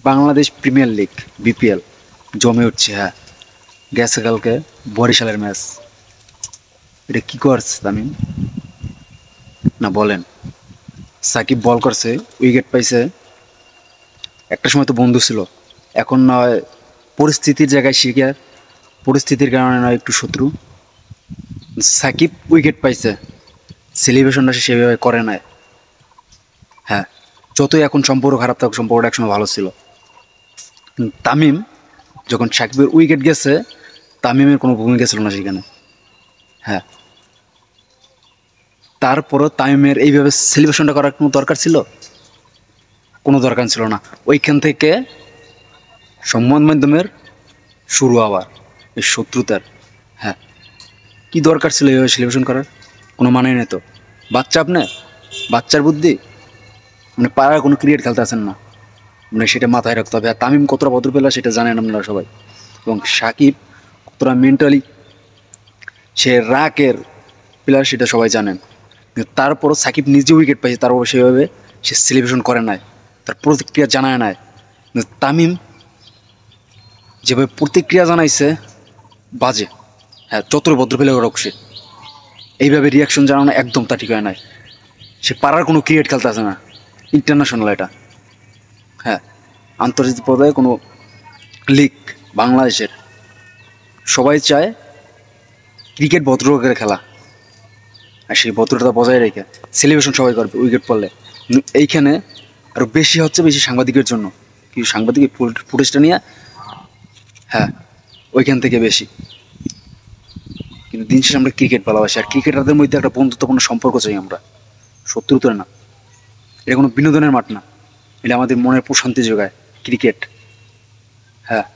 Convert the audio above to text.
Bangladesh premier league BPL জমে উঠছে। হ্যাঁ, গেছে কালকে বরিশালের ম্যাচ। এটা কি করছে তামিম না বলেন? সাকিব বল করছে, উইকেট পাইছে। একটা সময় তো বন্ধু ছিল, এখন নয় পরিস্থিতির জায়গায় শিকার, পরিস্থিতির কারণে নয় একটু শত্রু। সাকিব উইকেট পাইছে, সেলিব্রেশনটা সে সেভাবে করে নাই। হ্যাঁ, যতই এখন সম্পর্ক খারাপ থাকুক, সম্পর্কটা একসময় ভালো ছিল। তামিম যখন সাকিবের উইকেট গেছে, তামিমের কোনো ভূমিকা ছিল না সেখানে। হ্যাঁ, তারপরও তামিমের এইভাবে সেলিব্রেশনটা করার কোনো দরকার ছিল? কোনো দরকার ছিল না। ওইখান থেকে সংবাদ মাধ্যমের শুরু আবার এই শত্রুতার। হ্যাঁ, কি দরকার ছিল এইভাবে সেলিব্রেশন করার? কোনো মানে নেই তো। বাচ্চা আপনি, বাচ্চার বুদ্ধি, মানে পাড়ার কোনো ক্রিকেট খেলতে আসেন না, মানে সেটা মাথায় রাখতে হবে। আর তামিম কতটা ভদ্র পেলা সেটা জানেন আপনারা সবাই, এবং সাকিব কতটা মেন্টালি সে রাকের প্লেয়ার সেটা সবাই জানেন। কিন্তু তারপরও সাকিব নিজে উইকেট পাইছে, তারপর সেভাবে সে সেলিব্রেশন করে নাই, তার প্রতিক্রিয়া জানায় নাই। কিন্তু তামিম যেভাবে প্রতিক্রিয়া জানাইছে বাজে। হ্যাঁ, যতই ভদ্র প্লেয়ার হোক সে এইভাবে রিয়াকশন জানানো একদম তা ঠিক হয় নাই। সে পাড়ার কোনো ক্রিকেট খেলতে আসে না, ইন্টারন্যাশনাল এটা। হ্যাঁ, আন্তর্জাতিক পর্যায়ে কোনো লিগ বাংলাদেশের, সবাই চায় ক্রিকেট ভদ্র করে খেলা, আর সেই ভদ্রতা বজায় রেখে সেলিব্রেশন সবাই করবে উইকেট পড়লে। এইখানে আরও বেশি হচ্ছে, বেশি সাংবাদিকের জন্য, কিছু সাংবাদিক ফুটেজটা নিয়ে, হ্যাঁ ওইখান থেকে বেশি। কিন্তু দিন শেষে আমরা ক্রিকেট ভালোবাসি, আর ক্রিকেটারদের মধ্যে একটা বন্ধুত্বপূর্ণ সম্পর্ক চাই আমরা, শত্রুতা না। এটা কোনো বিনোদনের মাঠ না, এটা আমাদের মনের প্রশান্তি যোগায় ক্রিকেট। হ্যাঁ।